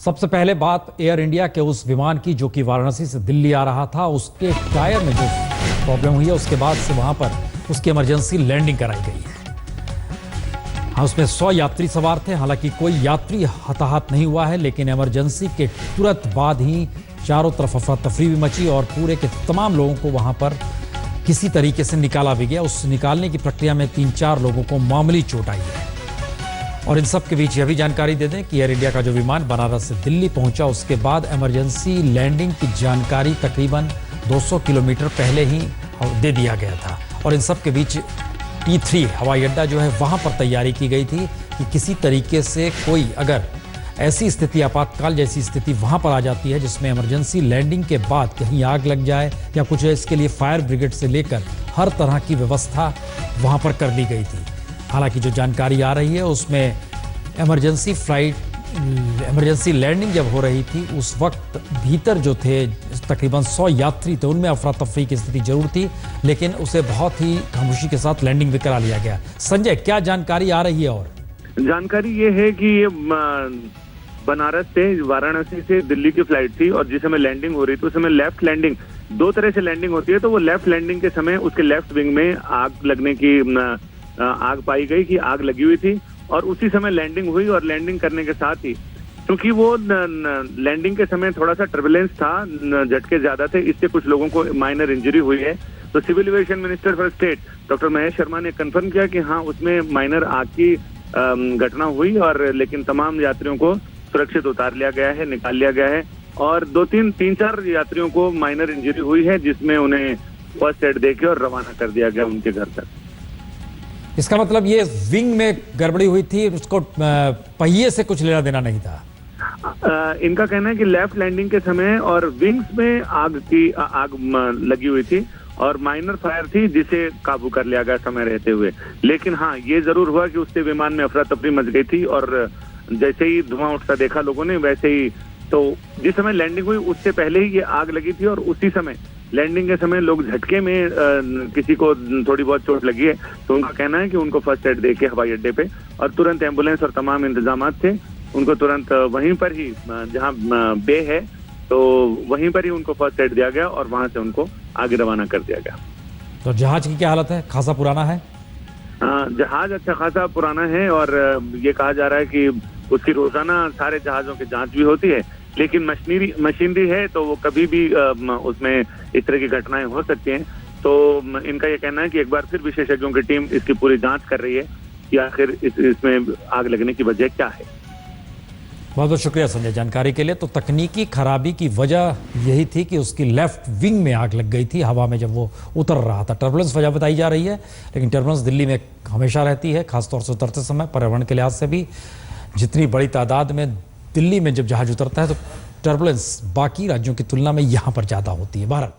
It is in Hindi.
सबसे पहले बात एयर इंडिया के उस विमान की जो कि वाराणसी से दिल्ली आ रहा था। उसके टायर में जो प्रॉब्लम हुई है उसके बाद से वहां पर उसकी इमरजेंसी लैंडिंग कराई गई है। हाँ, उसमें 100 यात्री सवार थे। हालांकि कोई यात्री हताहत नहीं हुआ है, लेकिन इमरजेंसी के तुरंत बाद ही चारों तरफ अफरा तफरी भी मची और पूरे के तमाम लोगों को वहां पर किसी तरीके से निकाला भी गया। उस निकालने की प्रक्रिया में 3-4 लोगों को मामूली चोट आई है। और इन सब के बीच यह भी जानकारी दे दें कि एयर इंडिया का जो विमान बनारस से दिल्ली पहुंचा उसके बाद इमरजेंसी लैंडिंग की जानकारी तकरीबन 200 किलोमीटर पहले ही दे दिया गया था। और इन सब के बीच T3 हवाई अड्डा जो है वहां पर तैयारी की गई थी कि किसी तरीके से कोई अगर ऐसी स्थिति, आपातकाल जैसी स्थिति वहां पर आ जाती है जिसमें इमरजेंसी लैंडिंग के बाद कहीं आग लग जाए या कुछ, इसके लिए फायर ब्रिगेड से लेकर हर तरह की व्यवस्था वहां पर कर दी गई थी। हालांकि जो जानकारी आ रही है उसमें इमरजेंसी लैंडिंग जब हो रही थी उस वक्त भीतर जो थे तकरीबन 100 यात्री थे, उनमें अफरा तफरी की स्थिति जरूर थी, लेकिन उसे बहुत ही खामोशी के साथ लैंडिंग भी करा लिया गया। संजय, क्या जानकारी आ रही है? और जानकारी ये है कि ये बनारस से वाराणसी से दिल्ली की फ्लाइट थी और जिस समय लैंडिंग हो रही थी उस समय लेफ्ट लैंडिंग, दो तरह से लैंडिंग होती है, तो वो लेफ्ट लैंडिंग के समय उसके लेफ्ट विंग में आग लगने की आग पाई गई कि आग लगी हुई थी और उसी समय लैंडिंग हुई। और लैंडिंग करने के साथ ही क्योंकि वो लैंडिंग के समय थोड़ा सा टर्बुलेंस था, झटके ज्यादा थे, इससे कुछ लोगों को माइनर इंजरी हुई है। तो civil aviation minister for state doctor Mahesh Sharma ने कंफर्म किया कि हाँ, उसमें माइनर आग की घटना हुई और लेकिन तमाम यात्रियों को सुरक्षित उतार लिया गया है, निकाल लिया गया है। और 3-4 यात्रियों को माइनर इंजरी हुई है जिसमें उन्हें फर्स्ट एड देके और रवाना कर दिया गया उनके घर तक। इसका मतलब ये विंग में गड़बड़ी हुई थी, उसको पहिए से कुछ लेना देना नहीं था। इनका कहना है कि लेफ्ट लैंडिंग के समय और विंग्स में आग लगी हुई थी और माइनर फायर थी जिसे काबू कर लिया गया समय रहते हुए। लेकिन हाँ, ये जरूर हुआ कि उससे विमान में अफरा तफरी मच गई थी और जैसे ही धुआं उठता देखा लोगों ने, वैसे ही तो जिस समय लैंडिंग हुई उससे पहले ही ये आग लगी थी और उसी समय लैंडिंग के समय लोग झटके में किसी को थोड़ी बहुत चोट लगी है, तो उनका कहना है कि उनको फर्स्ट एड देके हवाई अड्डे पे और तुरंत एम्बुलेंस और तमाम इंतजाम थे, उनको तुरंत वहीं पर ही जहां बे है तो वहीं पर ही उनको फर्स्ट एड दिया गया और वहां से उनको आगे रवाना कर दिया गया। तो जहाज की क्या हालत है? खासा पुराना है? जहाज अच्छा खासा पुराना है और ये कहा जा रहा है कि उसकी रोजाना सारे जहाजों की जांच भी होती है, लेकिन मशीनरी है तो वो कभी भी उसमें इस तरह की घटनाएं हो सकती हैं। तो इनका ये कहना है कि एक बार फिर विशेषज्ञों की टीम इसकी पूरी जांच कर रही है कि आखिर इसमें आग लगने की वजह क्या है। बहुत बहुत शुक्रिया संजय जानकारी के लिए। तो तकनीकी खराबी की वजह यही थी कि उसकी लेफ्ट विंग में आग लग गई थी हवा में जब वो उतर रहा था। टर्बुलेंस वजह बताई जा रही है, लेकिन टर्बुलेंस दिल्ली में हमेशा रहती है, खासतौर से उतरते समय पर्यावरण के लिहाज से भी। जितनी बड़ी तादाद में दिल्ली में जब जहाज उतरता है तो टर्बुलेंस बाकी राज्यों की तुलना में यहाँ पर ज़्यादा होती है। भारत